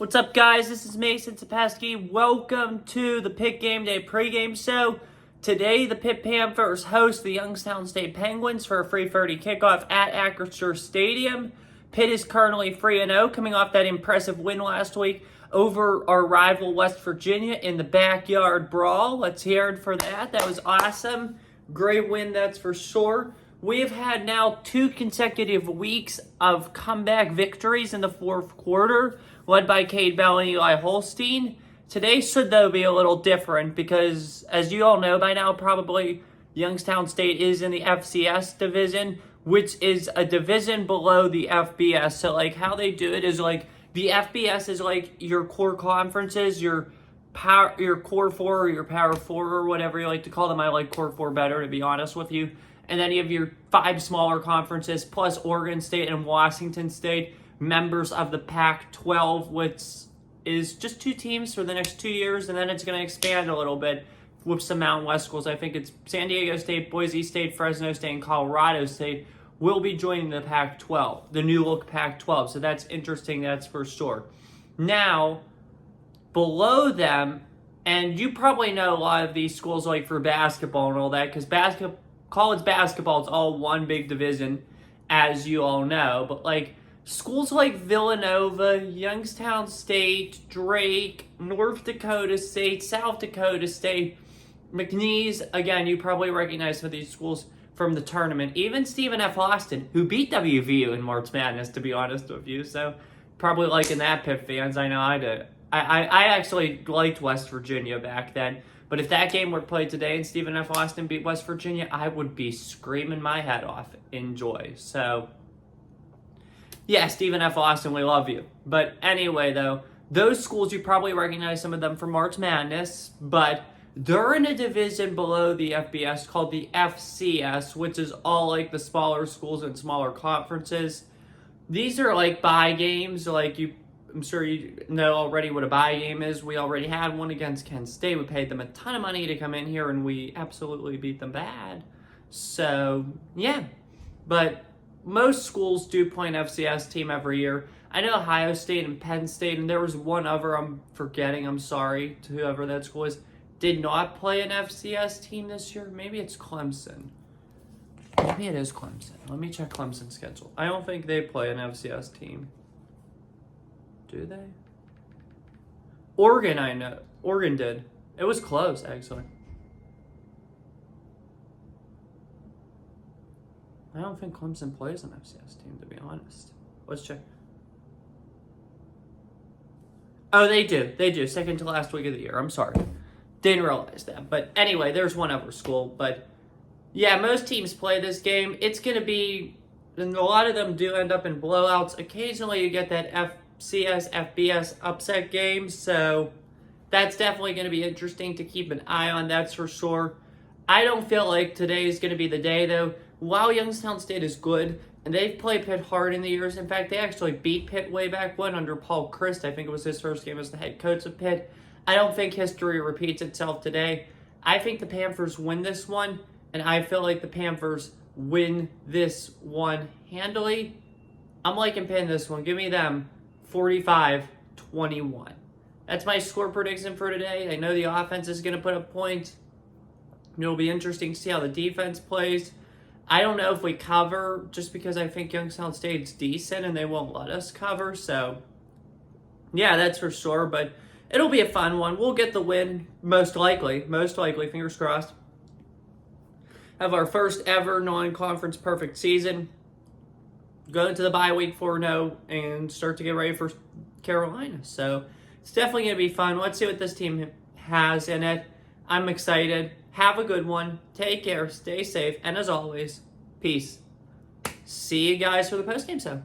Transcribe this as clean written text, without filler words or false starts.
What's up, guys? This is Mason Tepesky. Welcome to the Pitt Game Day pregame show. Today, the Pitt Panthers host the Youngstown State Penguins for a 3:30 kickoff at Acrisure Stadium. Pitt is currently 3-0, coming off that impressive win last week over our rival West Virginia in the backyard brawl. Let's hear it for that. That was awesome. Great win, that's for sure. We have had now 2 consecutive weeks of comeback victories in the fourth quarter, led by Cade Bell and Eli Holstein. Today should, though, be a little different because, as you all know by now, probably Youngstown State is in the FCS division, which is a division below the FBS. So, how they do it is, the FBS is, your core conferences, your core 4 or your power 4 or whatever you like to call them. I like core 4 better, to be honest with you. And then you have your 5 smaller conferences, plus Oregon State and Washington State, members of the Pac-12, which is just 2 teams for the next 2 years, and then it's going to expand a little bit with some Mountain West schools. I think it's San Diego State, Boise State, Fresno State, and Colorado State will be joining the Pac-12, the new look Pac-12. So that's interesting, that's for sure. Now, below them, and you probably know a lot of these schools for basketball and all that, because college basketball is all one big division, as you all know. But schools like Villanova, Youngstown State, Drake, North Dakota State, South Dakota State, McNeese, again, you probably recognize some of these schools from the tournament. Even Stephen F. Austin, who beat WVU in March Madness, to be honest with you. So probably liking that, Pitt fans. I know I did. I actually liked West Virginia back then. But if that game were played today and Stephen F. Austin beat West Virginia, I would be screaming my head off in joy. So, yeah, Stephen F. Austin, we love you. But anyway, though, those schools, you probably recognize some of them from March Madness, but they're in a division below the FBS called the FCS, which is all the smaller schools and smaller conferences. These are bye games, I'm sure you know already what a bye game is. We already had one against Kent State. We paid them a ton of money to come in here, and we absolutely beat them bad. So, yeah. But most schools do play an FCS team every year. I know Ohio State and Penn State, and there was one other I'm forgetting, I'm sorry, to whoever that school is, did not play an FCS team this year. Maybe it's Clemson. Maybe it is Clemson. Let me check Clemson's schedule. I don't think they play an FCS team. Do they? Oregon, I know. Oregon did. It was close, actually. I don't think Clemson plays an FCS team, to be honest. Let's check. Oh, they do. They do. Second to last week of the year. I'm sorry. Didn't realize that. But anyway, there's one other school. But yeah, most teams play this game. It's going to be, and a lot of them do end up in blowouts. Occasionally you get that FCS, FBS upset games, so that's definitely going to be interesting to keep an eye on, that's for sure. I don't feel like today is going to be the day, though. While Youngstown State is good, and they've played Pitt hard in the years, in fact, they actually beat Pitt way back when under Paul Chryst. I think it was his first game as the head coach of Pitt. I don't think history repeats itself today. I think the Panthers win this one, and I feel like the Panthers win this one handily. I'm liking Pitt in this one. Give me them 45-21. That's my score prediction for today. I know the offense is going to put up points. It'll be interesting to see how the defense plays. I don't know if we cover, just because I think Youngstown State's decent and they won't let us cover. So, yeah, that's for sure. But it'll be a fun one. We'll get the win, most likely. Most likely, fingers crossed. Have our first ever non-conference perfect season. Go into the bye week 4-0 and start to get ready for Carolina. So it's definitely going to be fun. Let's see what this team has in it. I'm excited. Have a good one. Take care. Stay safe. And as always, peace. See you guys for the postgame show.